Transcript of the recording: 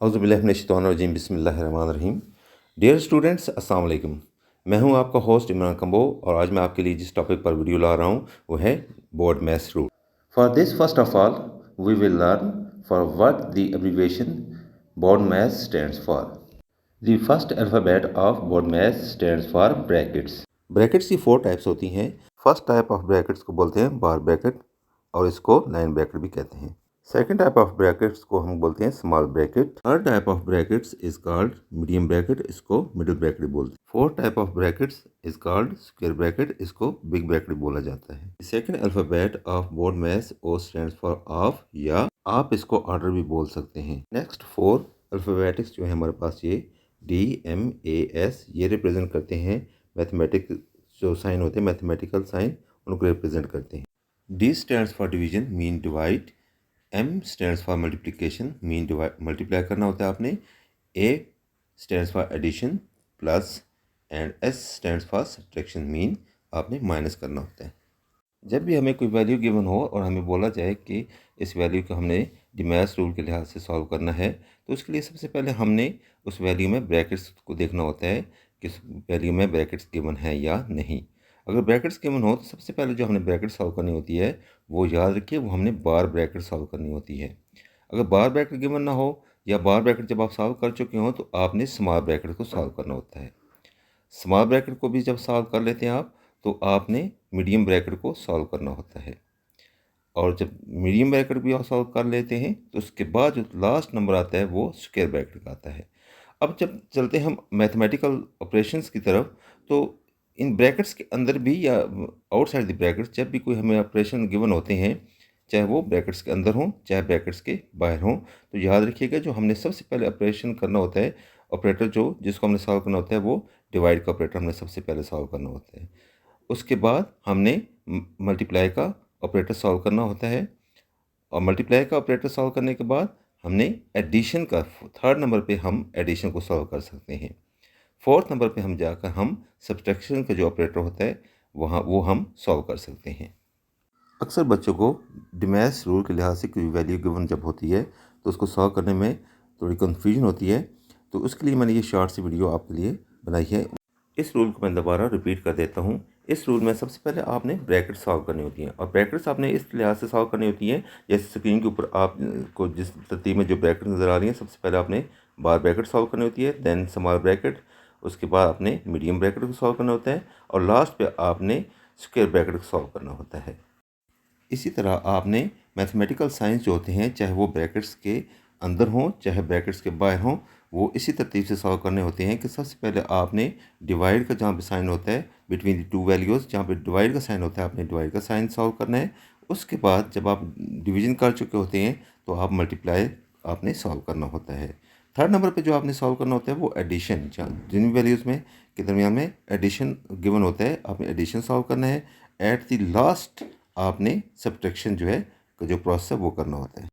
औज़ुबिल्लाहिमिनश्शैतानिर्रजीम बिस्मिल्लाहिर्रहमानिर्रहीम। Dear students, अस्सलाम वालेकुम। मैं हूं आपका होस्ट इमरान कंबो और आज मैं आपके लिए जिस टॉपिक पर वीडियो ला रहा हूं वो है BODMAS rule. For this first of all we will learn for what the abbreviation BODMAS stands for. The first alphabet of BODMAS stands for brackets. Brackets की 4 types होती हैं। First type of brackets को बोलते हैं बार bracket और इसको line bracket भी कहते हैं। सेकेंड टाइप ऑफ ब्रैकेट्स को हम बोलते हैं small bracket. Third type of brackets is called medium bracket, इसको मिडिल ब्रैकेट बोलते हैं। Fourth type of brackets is called square bracket, इसको बिग ब्रैकेट बोला जाता है। Second alphabet of BODMAS O stands for of, या आप इसको ऑर्डर भी बोल सकते हैं। नेक्स्ट 4 अल्फाबेटिक्स जो है हमारे पास ये DMAS, ये रिप्रेजेंट करते हैं मैथमेटिक जो साइन होते हैं, मैथमेटिकल साइन, उनको रिप्रेजेंट करते हैं। D stands for division, mean divide. M stands for multiplication, mean multiply करना होता है आपने। A stands for addition, plus. And S stands for subtraction, mean आपने माइनस करना होता है। जब भी हमें कोई वैल्यू गिवन हो और हमें बोला जाए कि इस वैल्यू को हमने डिमैस रूल के लिहाज से सॉल्व करना है, तो उसके लिए सबसे पहले हमने उस वैल्यू में ब्रैकेट्स को देखना होता है कि उस वैल्यू में ब्रैकेट्स गिवन है या नहीं। अगर ब्रैकेट्स गिवन हो तो सबसे पहले जो हमने ब्रैकेट सॉल्व करनी होती है वो याद रखिए, वो हमने बार ब्रैकेट सॉल्व करनी होती है। अगर बार ब्रैकेट गिवन ना हो या बार ब्रैकेट जब आप सॉल्व कर चुके हो तो आपने स्मॉल ब्रैकेट को सॉल्व करना होता है। स्मॉल ब्रैकेट को भी जब सॉल्व कर लेते हैं आप तो आपने मीडियम ब्रैकेट को सॉल्व करना होता है। और जब मीडियम ब्रैकेट भी आप सॉल्व कर लेते हैं तो उसके बाद जो लास्ट नंबर आता है वो स्क्वायर ब्रैकेट का आता है। अब जब चलते हैं हम मैथमेटिकल ऑपरेशंस की तरफ, तो इन ब्रैकेट्स के अंदर भी या आउटसाइड द ब्रैकेट्स जब भी कोई हमें ऑपरेशन गिवन होते हैं, चाहे वो ब्रैकेट्स के अंदर हों चाहे ब्रैकेट्स के बाहर हों, तो याद रखिएगा जो हमने सबसे पहले ऑपरेशन करना होता है, ऑपरेटर जो जिसको हमने सॉल्व करना होता है वो डिवाइड का ऑपरेटर हमने सबसे पहले सॉल्व करना होता है। उसके बाद हमने मल्टीप्लाई का ऑपरेटर सॉल्व करना होता है और मल्टीप्लाई का ऑपरेटर सॉल्व करने के बाद हमने एडिशन का थर्ड नंबर पे हम एडिशन को सॉल्व कर सकते हैं। फोर्थ नंबर पे हम जाकर हम सब्ट्रैक्शन का जो ऑपरेटर होता है वो हम सॉल्व कर सकते हैं। अक्सर बच्चों को डिमैस रूल के लिहाज से कोई वैल्यू गिवन जब होती है तो उसको सॉल्व करने में थोड़ी कन्फ्यूजन होती है, तो उसके लिए मैंने ये शॉर्ट सी वीडियो आपके लिए बनाई है। इस रूल को मैं दोबारा रिपीट कर देता हूँ। इस रूल में सबसे पहले आपने ब्रैकेट सॉल्व करनी होती हैं और ब्रैकेट्स आपने इस लिहाज से सॉल्व करनी होती हैं जैसे स्क्रीन के ऊपर आपको जिस तरतीब में जो ब्रैकेट नज़र आ रही हैं, सबसे पहले आपने बार ब्रैकेट सॉल्व करनी होती है, देन स्मॉल ब्रैकेट, उसके बाद आपने मीडियम ब्रैकेट को सॉल्व करना होता है और लास्ट पे आपने स्क्वायर ब्रैकेट को सॉल्व करना होता है। इसी तरह आपने मैथमेटिकल साइंस जो होते हैं, चाहे वो ब्रैकेट्स के अंदर हों चाहे ब्रैकेट्स के बाहर हों, वो इसी तरतीब से सॉल्व करने होते हैं कि सबसे पहले आपने डिवाइड का जहाँ पे साइन होता है बिटवीन द टू वैल्यूज़, जहाँ पे डिवाइड का साइन होता है आपने डिवाइड का साइन सॉल्व करना है। उसके बाद जब आप डिवीजन कर चुके होते हैं तो आप मल्टीप्लाई आपने सॉल्व करना होता है। थर्ड नंबर पे जो आपने सॉल्व करना होता है वो एडिशन, जहाँ जिन वैल्यूज़ में के दरमियान में एडिशन गिवन होता है आपने एडिशन सॉल्व करना है। एट द लास्ट आपने सब्ट्रैक्शन जो है जो प्रोसेस है वो करना होता है।